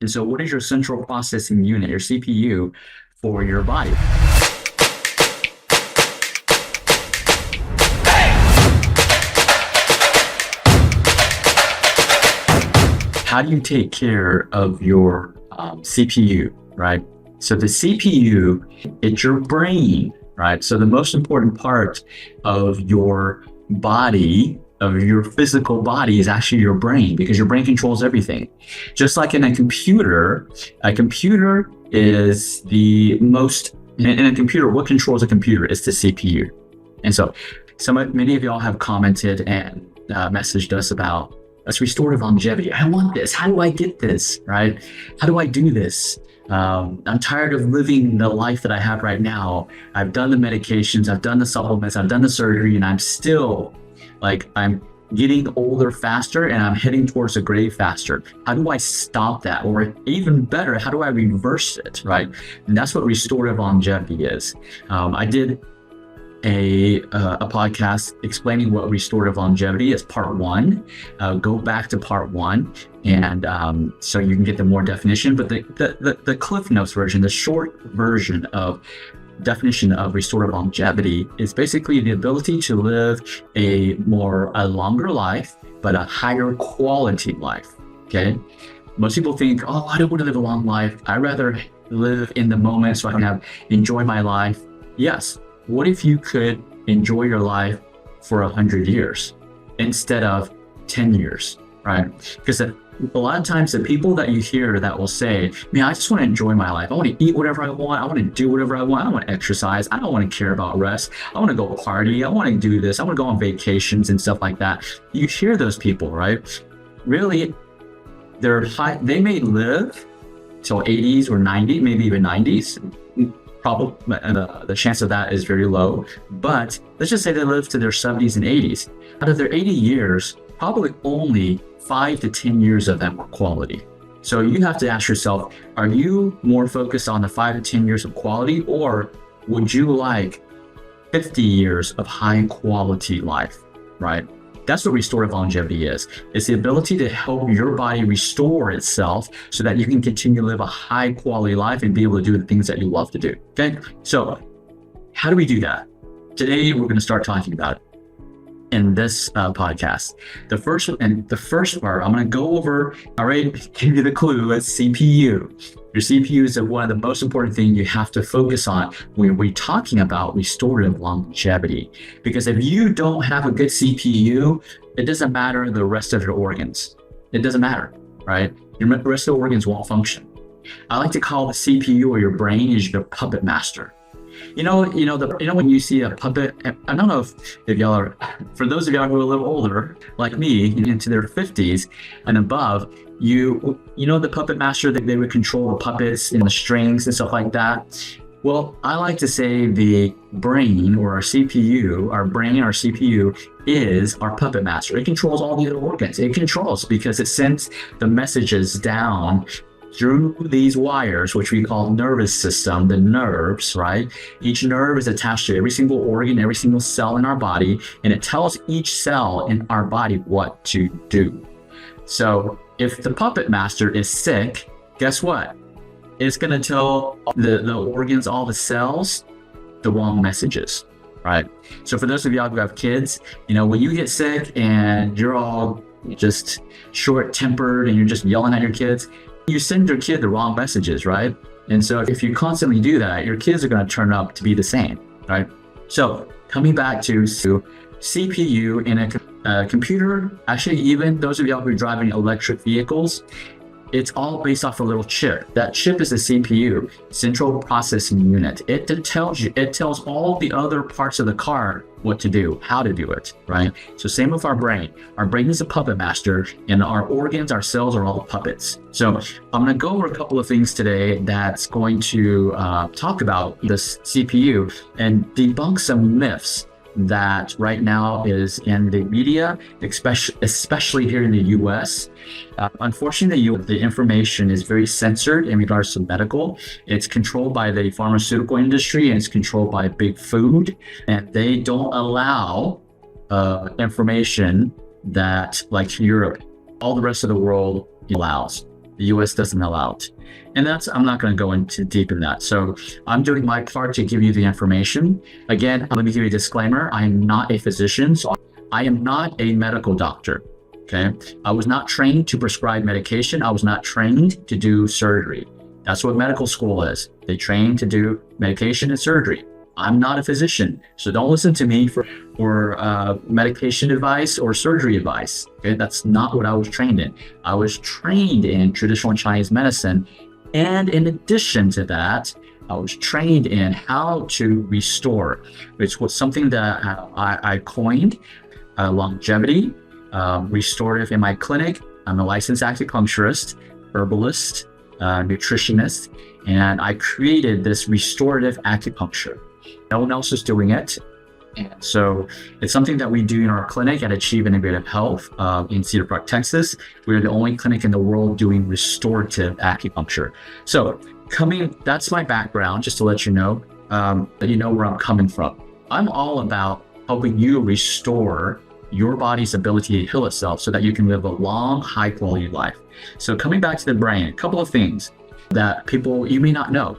And so what is your central processing unit, your CPU, for your body? How do you take care of your CPU, right? So the CPU, it's your brain, right? So the most important part of your body, of your physical body, is actually your brain, because your brain controls everything. Just like in a computer is the most, in a computer, what controls a computer is the CPU. And so many of y'all have commented and messaged us about restorative longevity. I want this. How do I get this, right? How do I do this? I'm tired of living the life that I have right now. I've done the medications, I've done the supplements, I've done the surgery, and I'm still I'm getting older faster and I'm heading towards the grave faster. How do I stop that? Or even better, how do I reverse it, right? And that's what restorative longevity is. I did a podcast explaining what restorative longevity is, part 1. Go back to part 1, and so you can get the more definition. But the Cliff Notes version, the short version of definition of restorative longevity, is basically the ability to live a longer life, but a higher quality life. Okay, most people think, oh, I don't want to live a long life. I'd rather live in the moment so I can enjoy my life. Yes. What if you could enjoy your life for 100 years instead of 10 years, right? Because a lot of times the people that you hear that will say, man, I just want to enjoy my life. I want to eat whatever I want. I want to do whatever I want. I don't want to exercise. I don't want to care about rest. I want to go party. I want to do this. I want to go on vacations and stuff like that. You hear those people, right? Really, they may live till 80s or 90, maybe even 90s. Probably the chance of that is very low, but let's just say they live to their 70s and 80s. Out of their 80 years, probably only 5 to 10 years of them were quality. So you have to ask yourself, are you more focused on the 5 to 10 years of quality, or would you like 50 years of high quality life, right? That's what restorative longevity is. It's the ability to help your body restore itself so that you can continue to live a high quality life and be able to do the things that you love to do. Okay, so how do we do that? Today, we're going to start talking about it in this podcast. The first part, I'm going to go over, all right, give you the clue, it's CPU. Your CPU is one of the most important things you have to focus on when we're talking about restorative longevity. Because if you don't have a good CPU, it doesn't matter the rest of your organs. It doesn't matter, right? Your rest of the organs won't function. I like to call the CPU, or your brain, is your puppet master. You know when you see a puppet, I don't know if y'all are, for those of y'all who are a little older, like me, into their 50s and above, you know the puppet master, that they would control the puppets and the strings and stuff like that. Well, I like to say the brain, or our CPU, our brain, our CPU, is our puppet master. It controls all the other organs. It controls because it sends the messages down through these wires, which we call nervous system, the nerves, right? Each nerve is attached to every single organ, every single cell in our body, and it tells each cell in our body what to do. So if the puppet master is sick, guess what? It's going to tell the organs, all the cells, the wrong messages, right? So for those of y'all who have kids, when you get sick and you're all just short-tempered and you're just yelling at your kids, you send your kid the wrong messages, right? And so if you constantly do that, your kids are going to turn up to be the same, right? So coming back to CPU in a computer, actually, even those of y'all who are driving electric vehicles, it's all based off a little chip. That chip is the CPU, central processing unit. It tells all the other parts of the car what to do, how to do it, right? So same with our brain. Our brain is a puppet master, and our organs, our cells, are all puppets. So I'm going to go over a couple of things today that's going to talk about this CPU and debunk some myths that right now is in the media, especially here in the US. Unfortunately, the information is very censored in regards to medical. It's controlled by the pharmaceutical industry, and it's controlled by big food, and they don't allow information that, like Europe, all the rest of the world allows. The US doesn't allow it. And I'm not going to go into deep in that. So I'm doing my part to give you the information. Again, let me give you a disclaimer. I am not a physician, so I am not a medical doctor. Okay. I was not trained to prescribe medication. I was not trained to do surgery. That's what medical school is. They train to do medication and surgery. I'm not a physician, so don't listen to me for medication advice or surgery advice. Okay, that's not what I was trained in. I was trained in traditional Chinese medicine, and in addition to that, I was trained in how to restore. It's something that I coined, longevity, restorative in my clinic. I'm a licensed acupuncturist, herbalist, nutritionist, and I created this restorative acupuncture. No one else is doing it. And so it's something that we do in our clinic at Achieve Integrative Health in Cedar Park, Texas. We're the only clinic in the world doing restorative acupuncture. So that's my background, just to let you know, that you know where I'm coming from. I'm all about helping you restore your body's ability to heal itself so that you can live a long, high quality life. So coming back to the brain, a couple of things that you may not know.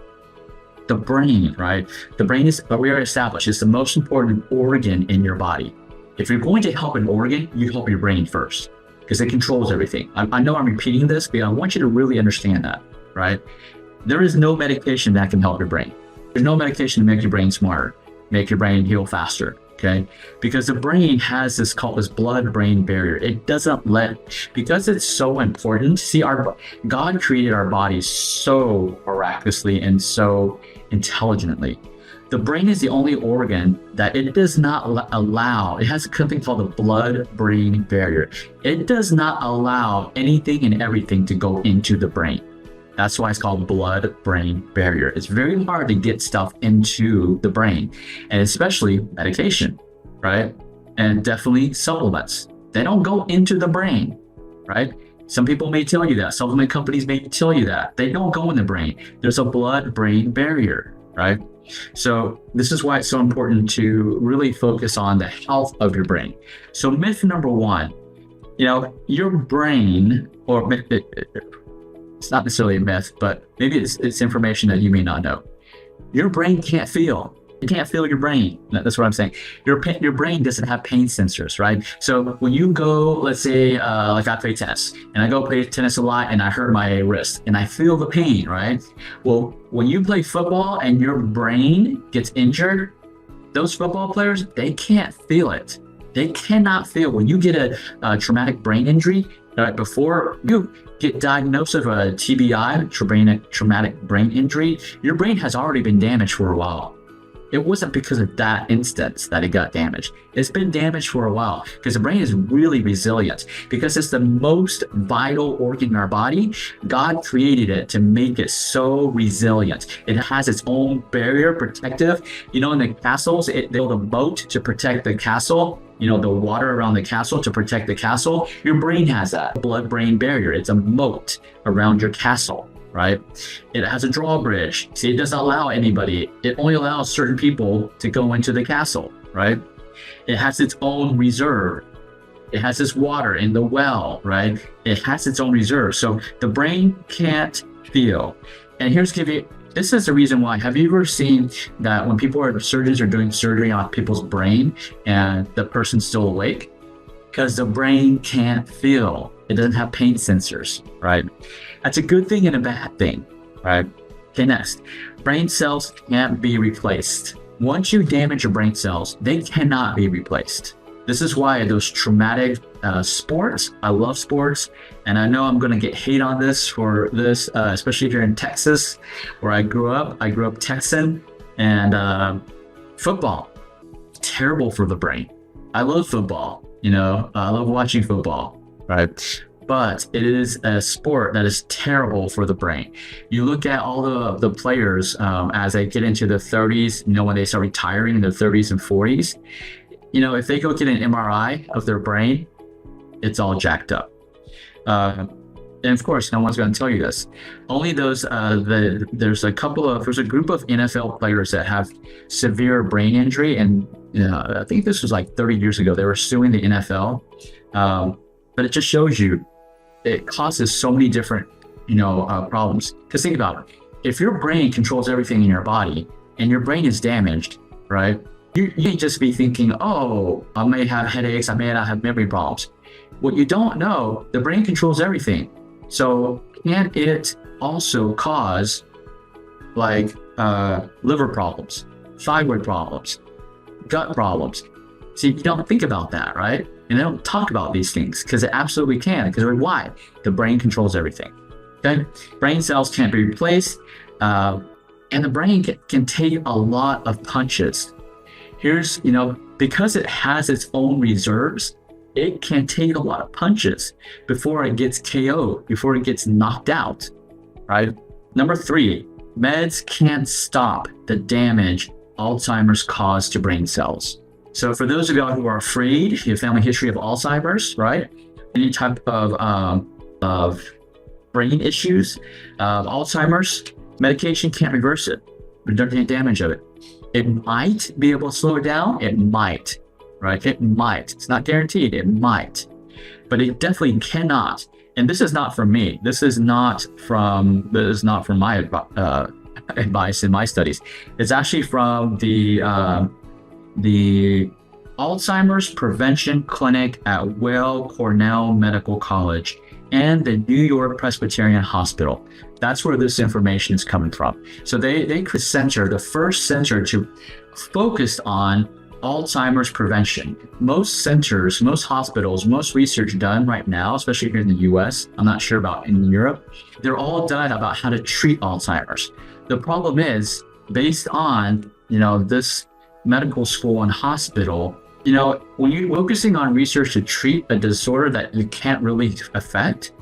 The brain, right? The brain is, we are established, is the most important organ in your body. If you're going to help an organ, you help your brain first because it controls everything. I know I'm repeating this, but I want you to really understand that, right? There is no medication that can help your brain. There's no medication to make your brain smarter, make your brain heal faster, okay? Because the brain has this blood-brain barrier. It doesn't because it's so important. See, God created our bodies so miraculously and so intelligently. The brain is the only organ that it does not allow. It has something called the blood-brain barrier. It does not allow anything and everything to go into the brain. That's why it's called blood-brain barrier. It's very hard to get stuff into the brain, and especially medication, right? And definitely supplements. They don't go into the brain, right? Some people may tell you that. Supplement companies may tell you that. They don't go in the brain. There's a blood-brain barrier, right? So this is why it's so important to really focus on the health of your brain. So myth number one, your brain, or it's not necessarily a myth, but maybe it's information that you may not know. Your brain can't feel. You can't feel your brain. That's what I'm saying. Your brain doesn't have pain sensors, right? So when you go, let's say, like I play tennis, and I go play tennis a lot, and I hurt my wrist, and I feel the pain, right? Well, when you play football and your brain gets injured, those football players, they can't feel it. They cannot feel. When you get a traumatic brain injury, before you get diagnosed with a TBI, traumatic brain injury, your brain has already been damaged for a while. It wasn't because of that instance that it got damaged. It's been damaged for a while because the brain is really resilient. Because it's the most vital organ in our body, God created it to make it so resilient. It has its own barrier, protective. In the castles, they build a moat to protect the castle. The water around the castle to protect the castle. Your brain has that blood-brain barrier. It's a moat around your castle, right? It has a drawbridge. See, it doesn't allow anybody. It only allows certain people to go into the castle, right? It has its own reserve. It has this water in the well, right? It has its own reserve. So the brain can't feel. And this is the reason why. Have you ever seen that when surgeons are doing surgery on people's brain and the person's still awake? Because the brain can't feel. It doesn't have pain sensors, right? That's a good thing and a bad thing, right? Okay, next. Brain cells can't be replaced. Once you damage your brain cells, they cannot be replaced. This is why those traumatic sports, I love sports, and I know I'm going to get hate on this for this, especially if you're in Texas, where I grew up. I grew up Texan, and football, terrible for the brain. I love football, I love watching football, right? But it is a sport that is terrible for the brain. You look at all the players as they get into their 30s, when they start retiring in their 30s and 40s, if they go get an MRI of their brain, it's all jacked up. And of course, no one's going to tell you this. Only those, there's a group of NFL players that have severe brain injury. And I think this was like 30 years ago, they were suing the NFL. But it just shows you, it causes so many different, problems. Because think about it. If your brain controls everything in your body and your brain is damaged, right? You may just be thinking, oh, I may have headaches, I may not have memory problems. What you don't know, the brain controls everything. So can it also cause like liver problems, thyroid problems, gut problems? See, you don't think about that, right? And they don't talk about these things because it absolutely can. Because why? The brain controls everything. Okay, brain cells can't be replaced, and the brain can take a lot of punches. Here's, because it has its own reserves, it can take a lot of punches before it gets KO'd, before it gets knocked out, right? Number 3, meds can't stop the damage Alzheimer's caused to brain cells. So for those of y'all who are afraid, you have family history of Alzheimer's, right? Any type of brain issues, Alzheimer's, medication can't reverse it, reduce the damage of it. It might be able to slow it down. It might, right? It might. It's not guaranteed. It might, but it definitely cannot. And this is not from me. This is not from my advice in my studies. It's actually from the Alzheimer's Prevention Clinic at Weill Cornell Medical College and the New York Presbyterian Hospital. That's where this information is coming from. So they could center, the first center to focus on Alzheimer's prevention. Most centers, most hospitals, most research done right now, especially here in the US, I'm not sure about in Europe, they're all done about how to treat Alzheimer's. The problem is, based on, this medical school and hospital, when you're focusing on research to treat a disorder that you can't really affect,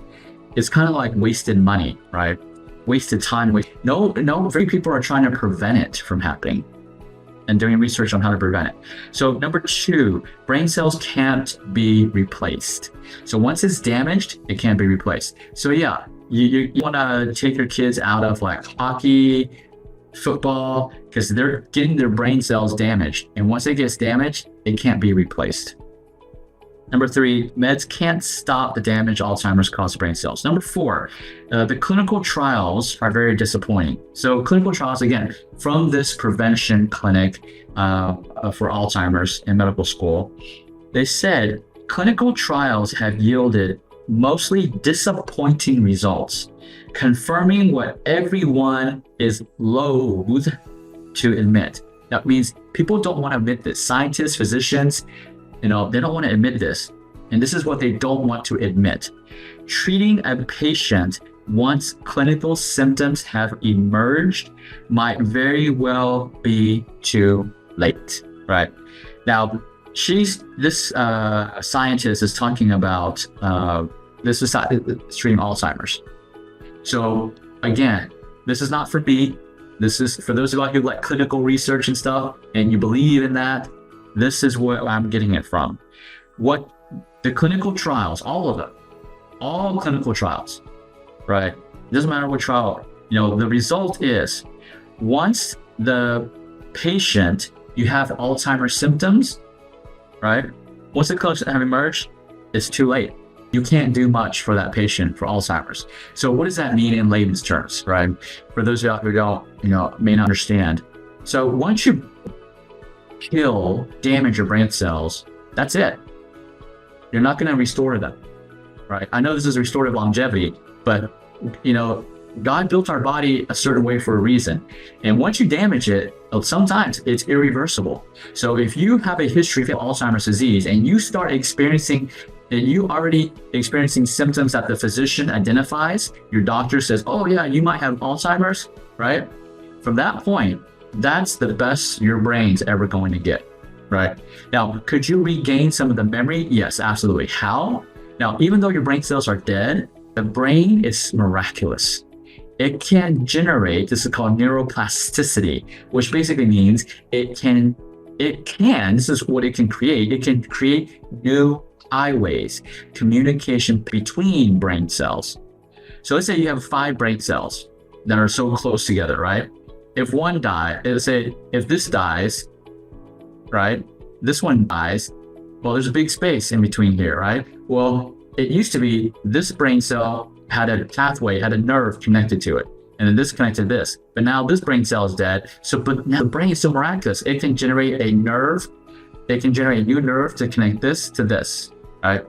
it's kind of like wasted money, right? Wasted time. No, very people are trying to prevent it from happening and doing research on how to prevent it. So number 2, brain cells can't be replaced. So once it's damaged, it can't be replaced. So yeah, you want to take your kids out of like hockey, football, because they're getting their brain cells damaged. And once it gets damaged, it can't be replaced. Number 3, meds can't stop the damage Alzheimer's caused to brain cells. Number 4, the clinical trials are very disappointing. So clinical trials, again, from this prevention clinic for Alzheimer's in medical school, they said clinical trials have yielded mostly disappointing results, confirming what everyone is loath to admit. That means people don't want to admit this. Scientists, physicians, they don't want to admit this. And this is what they don't want to admit. Treating a patient once clinical symptoms have emerged might very well be too late, right? Now, this scientist is talking about this is treating Alzheimer's. So again, this is not for me. This is for those of you who like clinical research and stuff, and you believe in that. This is what I'm getting it from. What the clinical trials, all of them, all clinical trials, right? It doesn't matter what trial, the result is once the patient, you have Alzheimer's symptoms, right? Once the symptoms have emerged, it's too late. You can't do much for that patient for Alzheimer's. So what does that mean in layman's terms, right? For those of you who don't, may not understand. So once you damage your brain cells, that's it. You're not going to restore them, right? I know this is restorative longevity, but God built our body a certain way for a reason. And once you damage it, sometimes it's irreversible. So if you have a history of Alzheimer's disease and you start experiencing symptoms that the physician identifies, your doctor says, oh yeah, you might have Alzheimer's, right? From that point, that's the best your brain's ever going to get, right? Now, could you regain some of the memory? Yes, absolutely. How? Now, even though your brain cells are dead, the brain is miraculous. It can generate, this is called neuroplasticity, which basically means this is what it can create. It can create new highways, communication between brain cells. So let's say you have 5 brain cells that are so close together, right? If one dies, let's say if this dies, right? This one dies, well, there's a big space in between here, right? Well, it used to be this brain cell had a pathway, had a nerve connected to it. And then this connected this. But now this brain cell is dead. But now the brain is so miraculous. It can generate a nerve. It can generate a new nerve to connect this to this, right?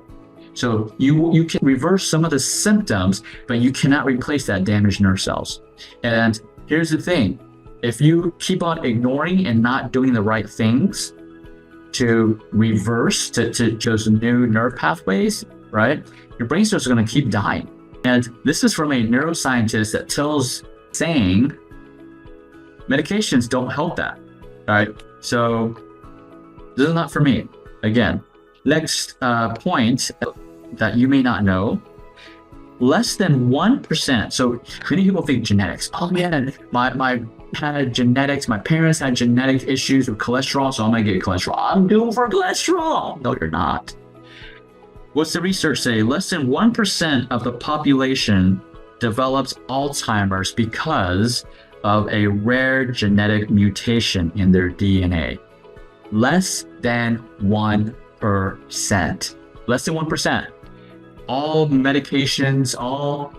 So you can reverse some of the symptoms, but you cannot replace that damaged nerve cells. And here's the thing. If you keep on ignoring and not doing the right things to reverse to those new nerve pathways, right? Your brain cells are going to keep dying. And this is from a neuroscientist that saying medications don't help that, right? So this is not for me. Again, next point that you may not know, less than 1%. So many people think genetics. Oh man, my had genetics, my parents had genetic issues with cholesterol, so I'm gonna get cholesterol. I'm due for cholesterol. No, you're not. What's the research say? Less than 1% of the population develops Alzheimer's because of a rare genetic mutation in their DNA. Less than 1%. Less than 1%. All medications, all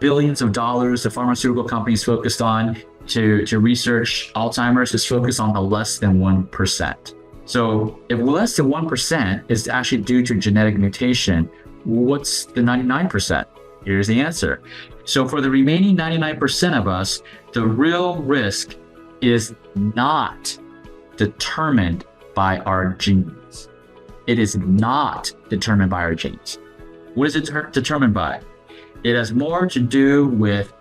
billions of dollars the pharmaceutical companies focused on to research Alzheimer's is focused on the less than 1%. So if less than 1% is actually due to genetic mutation, what's the 99%? Here's the answer. So for the remaining 99% of us, the real risk is not determined by our genes. It is not determined by our genes. What is it determined by? It has more to do with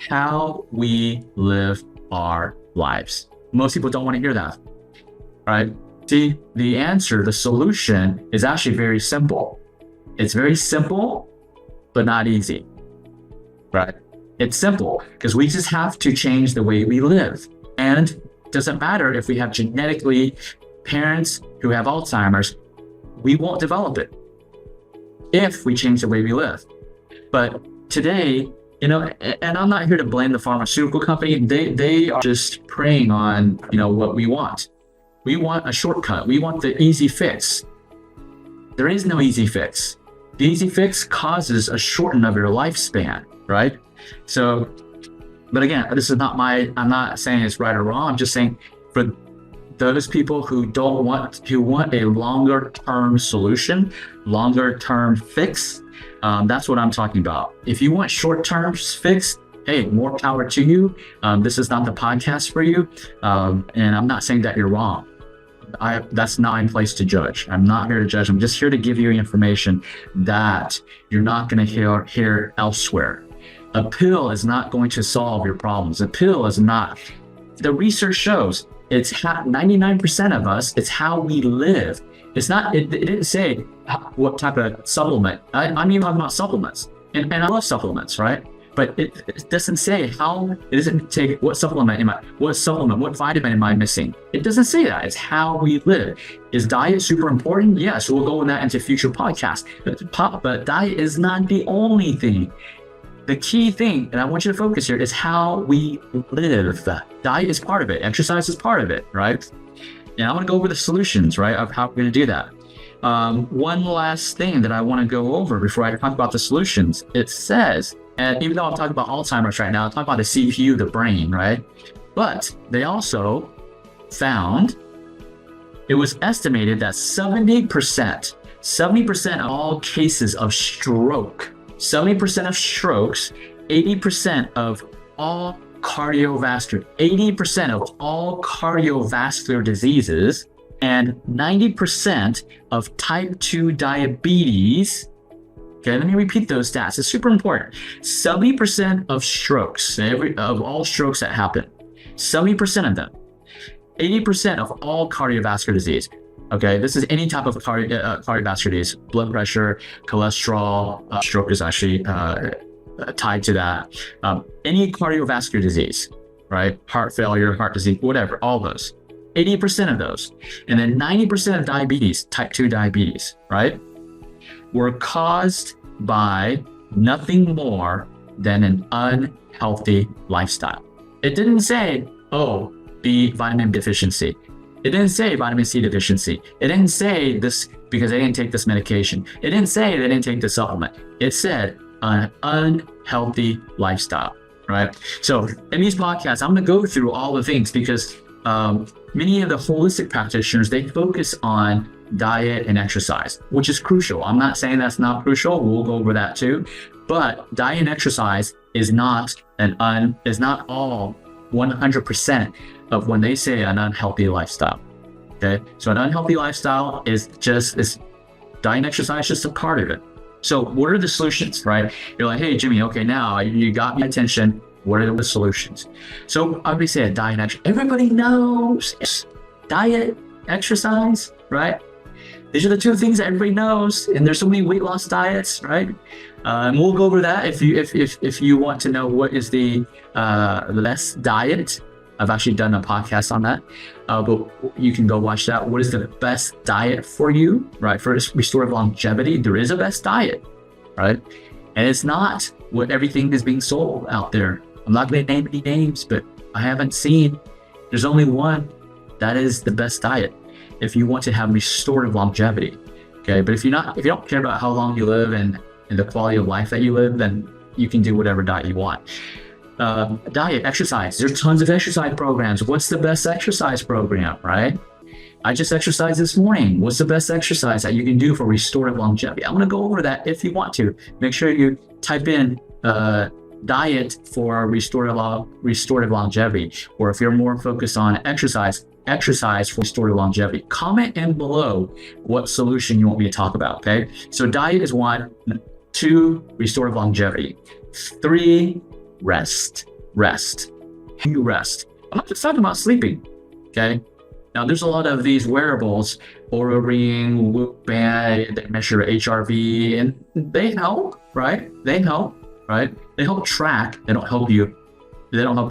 how we live our lives. Most people don't want to hear that, right? See, the answer, the solution is actually very simple. It's very simple, but not easy, right? It's simple because we just have to change the way we live. And it doesn't matter if we have genetically parents who have Alzheimer's, we won't develop it if we change the way we live. But today, and I'm not here to blame the pharmaceutical company. They are just preying on, what we want. We want a shortcut. We want the easy fix. There is no easy fix. The easy fix causes a shorten of your lifespan, right? So, but again, this is not I'm not saying it's right or wrong. I'm just saying for those people who want a longer term solution, longer term fix, that's what I'm talking about. If you want short term fix, hey, more power to you. This is not the podcast for you. And I'm not saying that you're wrong. That's not my place to judge. I'm not here to judge. I'm just here to give you information that you're not going to hear elsewhere. A pill is not going to solve your problems. A pill is not. The research shows it's 99% of us, it's how we live. It's not, it didn't say what type of supplement. I'm even talking about supplements. And I love supplements, right? But it doesn't say how, it doesn't take what supplement, what vitamin am I missing? It doesn't say that. It's how we live. Is diet super important? Yes, we'll go in that into future podcasts. But diet is not the only thing. The key thing, and I want you to focus here, is how we live. Diet is part of it. Exercise is part of it, right? And I want to go over the solutions, right, of how we're going to do that. One last thing that I want to go over before I talk about the solutions. It says, and even though I'm talking about Alzheimer's right now, I'm talking about the CPU, the brain, right? But they also found, it was estimated that 70% of all cases of stroke, 70% of strokes, 80% of all cardiovascular, 80% of all cardiovascular diseases, and 90% of type 2 diabetes. Okay, let me repeat those stats. It's super important. 70% of strokes, of all strokes that happen, 70% of them, 80% of all cardiovascular disease. Okay, this is any type of cardiovascular disease, blood pressure, cholesterol, stroke is actually tied to that. Any cardiovascular disease, right? Heart failure, heart disease, whatever, all those. 80% of those. And then 90% of diabetes, type 2 diabetes, right, were caused by nothing more than an unhealthy lifestyle. It didn't say, B vitamin deficiency. It didn't say vitamin C deficiency. It didn't say this because they didn't take this medication. It didn't say they didn't take the supplement. It said an unhealthy lifestyle, right? So in these podcasts, I'm going to go through all the things because many of the holistic practitioners, they focus on diet and exercise, which is crucial. I'm not saying that's not crucial. We'll go over that too. But diet and exercise is not all 100% of when they say an unhealthy lifestyle. Okay, so an unhealthy lifestyle is diet and exercise is just a part of it. So what are the solutions, right? You're like, hey, Jimmy, okay, now you got my attention. What are the solutions? So obviously a diet and exercise. Everybody knows diet, exercise, right? These are the two things that everybody knows. And there's so many weight loss diets, right? And we'll go over that if you want to know what is the best diet. I've actually done a podcast on that, but you can go watch that. What is the best diet for you, right? For restorative longevity, there is a best diet, right? And it's not what everything is being sold out there. I'm not going to name any names, but I haven't seen. There's only one that is the best diet if you want to have restorative longevity. Okay, but if you don't care about how long you live and the quality of life that you live, then you can do whatever diet you want. Diet, exercise. There's tons of exercise programs. What's the best exercise program, right? I just exercised this morning. What's the best exercise that you can do for restorative longevity? I'm going to go over that if you want to. Make sure you type in diet for restorative longevity, or if you're more focused on exercise for restorative longevity. Comment in below what solution you want me to talk about, okay? So diet is 1, 2, restorative longevity. 3, rest. You rest. I'm not just talking about sleeping, okay? Now, there's a lot of these wearables, Oura Ring, Whoop Band, that measure HRV, and they help, right? They help track. They don't help you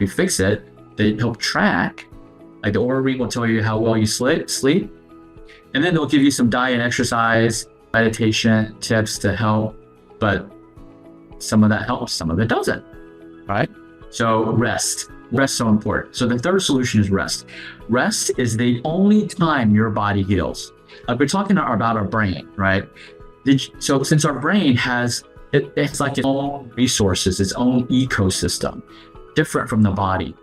fix it. They help track. Like the Oura Ring will tell you how well you sleep, and then they'll give you some diet, exercise, meditation tips to help. But some of that helps, some of it doesn't, right? So rest so important. So the third solution is rest. Rest is the only time your body heals. We're talking about our brain, right? So since our brain it's like its own resources, its own ecosystem, different from the body.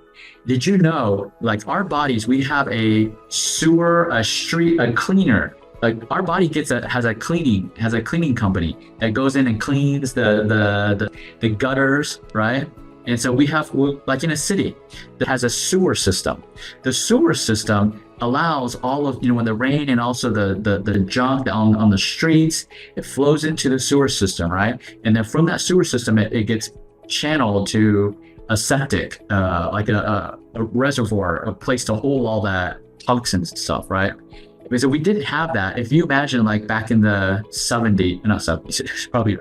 Did you know, like our bodies, we have a sewer, a street, a cleaner. Like our body has a cleaning company that goes in and cleans the gutters, right? And so we have, like in a city that has a sewer system. The sewer system allows all of, when the rain and also the junk on the streets, it flows into the sewer system, right? And then from that sewer system, it gets channeled to a septic, like a reservoir, a place to hold all that toxins and stuff, right? Because we didn't have that. If you imagine like back in the 70s, probably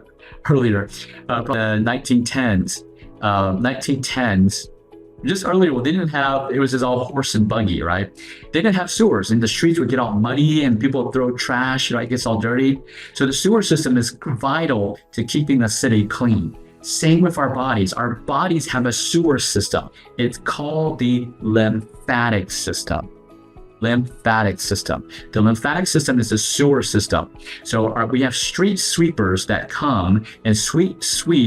earlier, probably the 1910s, just earlier, they didn't have, it was just all horse and buggy, right? They didn't have sewers, and the streets would get all muddy and people would throw trash, right? It gets all dirty. So the sewer system is vital to keeping the city clean. Same with our bodies. Our bodies have a sewer system. It's called the lymphatic system. The lymphatic system is a sewer system. So we have street sweepers that come and sweep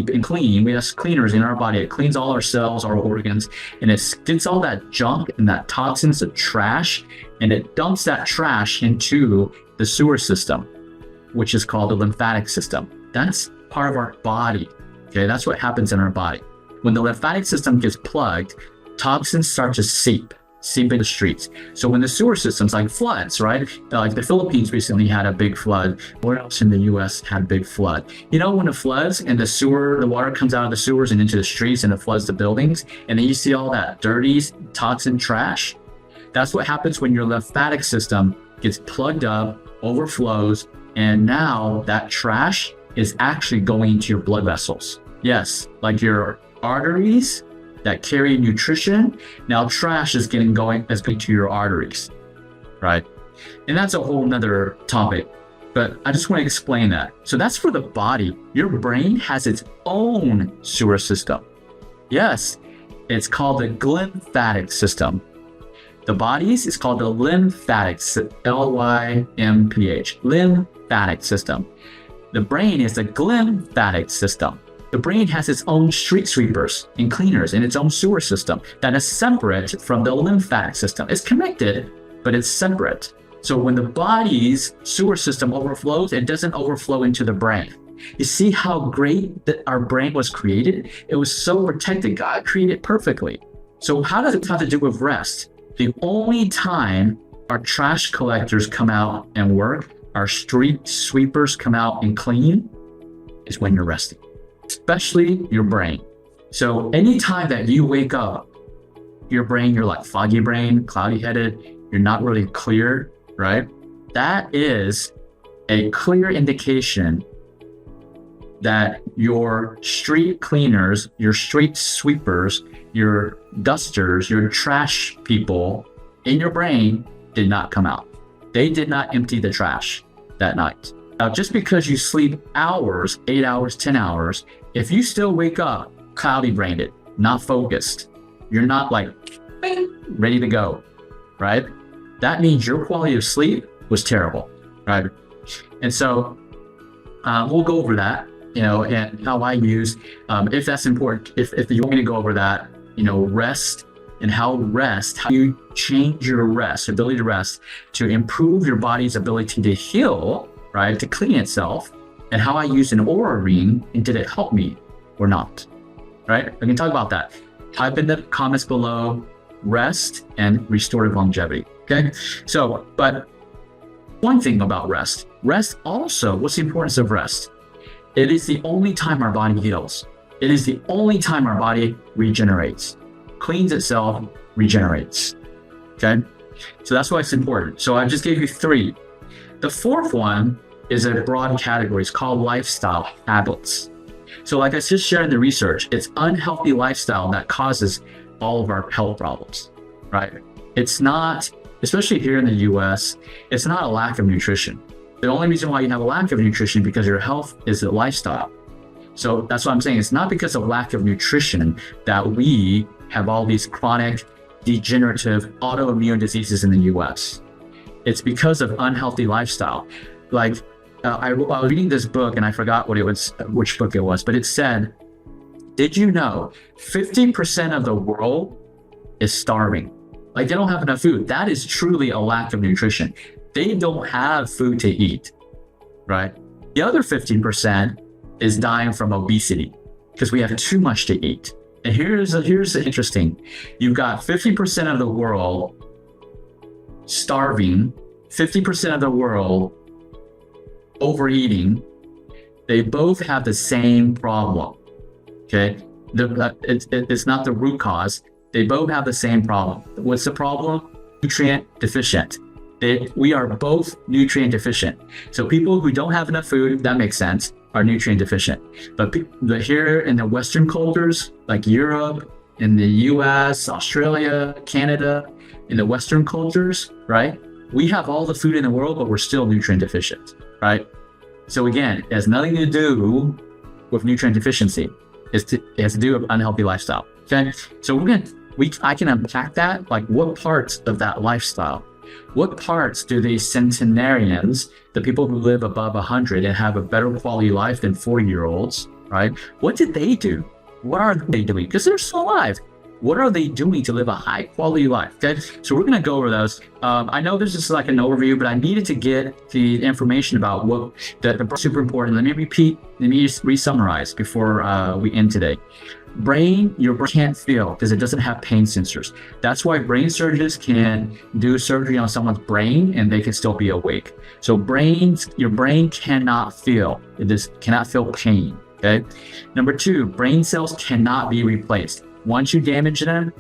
and clean. We have cleaners in our body. It cleans all our cells, our organs, and it gets all that junk and that toxins, the trash, and it dumps that trash into the sewer system, which is called the lymphatic system. That's part of our body. Okay, that's what happens in our body. When the lymphatic system gets plugged, toxins start to seep into the streets. So when the sewer systems, like floods, right? Like the Philippines recently had a big flood. Where else in the US had a big flood? When it floods and the water comes out of the sewers and into the streets and it floods the buildings, and then you see all that dirty toxin trash. That's what happens when your lymphatic system gets plugged up, overflows, and now that trash is actually going into your blood vessels. Yes, like your arteries that carry nutrition. Now trash is going to your arteries, right? And that's a whole nother topic, but I just want to explain that. So that's for the body. Your brain has its own sewer system. Yes, it's called the glymphatic system. The body's is called the lymphatic, Lymph, lymphatic system. The brain is the glymphatic system. The brain has its own street sweepers and cleaners and its own sewer system that is separate from the lymphatic system. It's connected, but it's separate. So when the body's sewer system overflows, it doesn't overflow into the brain. You see how great that our brain was created? It was so protected. God created it perfectly. So how does it have to do with rest? The only time our trash collectors come out and work, our street sweepers come out and clean, is when you're resting, especially your brain. So anytime that you wake up, your brain, you're like foggy brain, cloudy headed, you're not really clear, right? That is a clear indication that your street cleaners, your street sweepers, your dusters, your trash people in your brain did not come out. They did not empty the trash that night. Now, just because you sleep hours, 8 hours, 10 hours, if you still wake up cloudy brained, not focused, you're not like ready to go, right? That means your quality of sleep was terrible, right? And so we'll go over that, and how I use, if that's important, if you want me to go over that, rest and how you change your ability to rest to improve your body's ability to heal, right? To clean itself, and how I use an aura ring and did it help me or not, right? We can talk about that. Type in the comments below, rest and restorative longevity, okay? So, but one thing about rest also, what's the importance of rest? It is the only time our body heals. It is the only time our body regenerates, cleans itself, regenerates, okay? So that's why it's important. So I just gave you 3. The 4th one is a broad category. It's called lifestyle habits. So like I just shared in the research, it's unhealthy lifestyle that causes all of our health problems, right? It's not, especially here in the US, it's not a lack of nutrition. The only reason why you have a lack of nutrition is because your health is a lifestyle. So that's what I'm saying. It's not because of lack of nutrition that we have all these chronic, degenerative, autoimmune diseases in the US. It's because of unhealthy lifestyle. Like I was reading this book and I forgot which book it was, but it said, did you know 50% of the world is starving? Like they don't have enough food. That is truly a lack of nutrition. They don't have food to eat, right? The other 15% is dying from obesity because we have too much to eat. And here's the interesting. You've got 50% of the world starving, 50% of the world overeating. They both have the same problem, okay? It's not the root cause. They both have the same problem. What's the problem? Nutrient deficient. We are both nutrient deficient. So people who don't have enough food, that makes sense, are nutrient deficient. But here in the Western cultures, like Europe, in the US, Australia, Canada, in the Western cultures, right? We have all the food in the world, but we're still nutrient deficient, right? So again, it has nothing to do with nutrient deficiency. It has to do with unhealthy lifestyle, okay? So I can unpack that, like what parts of that lifestyle, what parts do these centenarians, the people who live above 100 and have a better quality life than 40-year-olds, right? What did they do? What are they doing? Because they're still alive. What are they doing to live a high quality life? Okay, so we're going to go over those. I know this is like an overview, but I needed to get the information about what the super important. Let me re-summarize before we end today. Your brain can't feel because it doesn't have pain sensors. That's why brain surgeons can do surgery on someone's brain and they can still be awake. So your brain cannot feel. It just cannot feel pain. Okay. Number 2, brain cells cannot be replaced. Once you damage them,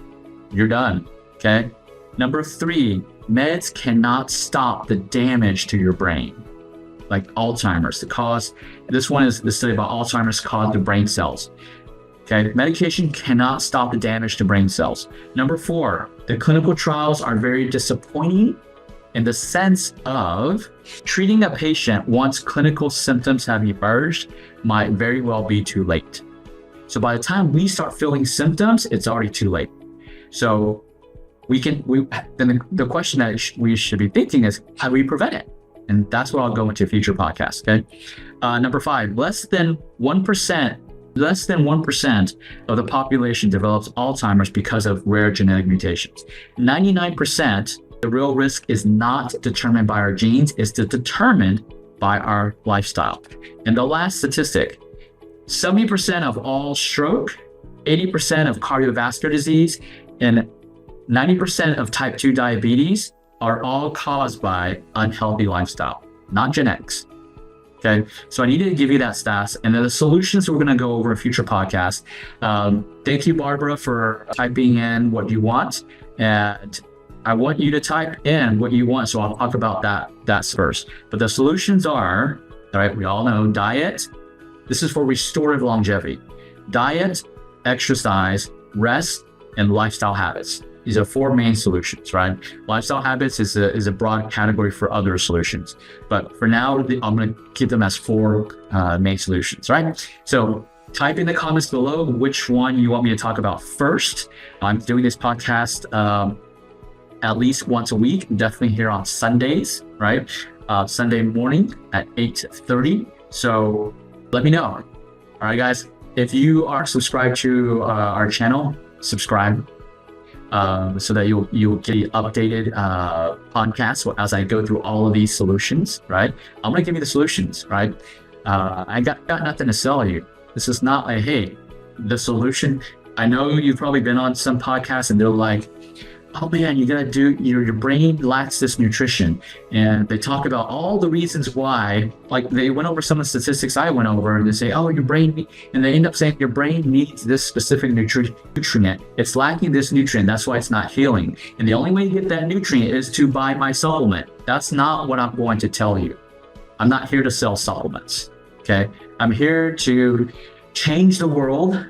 you're done. Okay. Number 3, meds cannot stop the damage to your brain. Like Alzheimer's, this one is the study about Alzheimer's caused to brain cells. Okay, medication cannot stop the damage to brain cells. Number 4, the clinical trials are very disappointing in the sense of treating a patient once clinical symptoms have emerged might very well be too late. So by the time we start feeling symptoms, it's already too late. So then the question that we should be thinking is, how do we prevent it? And that's what I'll go into future podcasts, okay? Number 5, less than 1% Less than 1% of the population develops Alzheimer's because of rare genetic mutations. 99%, the real risk is not determined by our genes, it's determined by our lifestyle. And the last statistic, 70% of all stroke, 80% of cardiovascular disease, and 90% of type 2 diabetes are all caused by unhealthy lifestyle, not genetics. Okay, so I needed to give you that stats, and then the solutions we're going to go over in future podcasts. Thank you, Barbara, for typing in what you want, and I want you to type in what you want. So I'll talk about that first. But the solutions are, all right, we all know diet. This is for restorative longevity. Diet, exercise, rest, and lifestyle habits. These are 4 main solutions, right? Lifestyle habits is a broad category for other solutions. But for now, I'm going to keep them as 4 main solutions, right? So type in the comments below which one you want me to talk about first. I'm doing this podcast at least once a week, definitely here on Sundays, right? Sunday morning at 8:30. So let me know. All right, guys, if you are subscribed to our channel, subscribe. So that you'll get updated podcasts as I go through all of these solutions, right? I'm gonna give you the solutions, right? I got nothing to sell you. This is not like, hey, the solution. I know you've probably been on some podcasts and they're like, oh man, you gotta do, your brain lacks this nutrition. And they talk about all the reasons why, like they went over some of the statistics I went over, and they say, oh, your brain, and they end up saying your brain needs this specific nutrient. It's lacking this nutrient, that's why it's not healing. And the only way to get that nutrient is to buy my supplement. That's not what I'm going to tell you. I'm not here to sell supplements, okay? I'm here to change the world,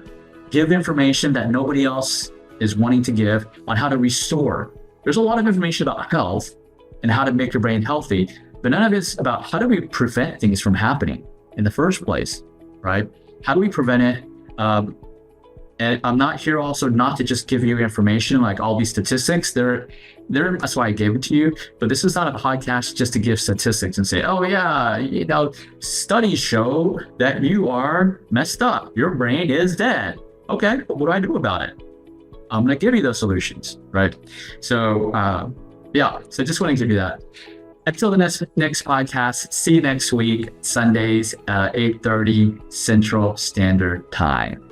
give information that nobody else is wanting to give on how to restore. There's a lot of information about health and how to make your brain healthy, but none of it's about how do we prevent things from happening in the first place, right? How do we prevent it? And I'm not here also not to just give you information like all these statistics. That's why I gave it to you. But this is not a podcast just to give statistics and say, oh yeah, studies show that you are messed up. Your brain is dead. Okay, but what do I do about it? I'm going to give you those solutions, right? So, so just want to give you that. Until the next podcast, see you next week, Sundays, 8:30 Central Standard Time.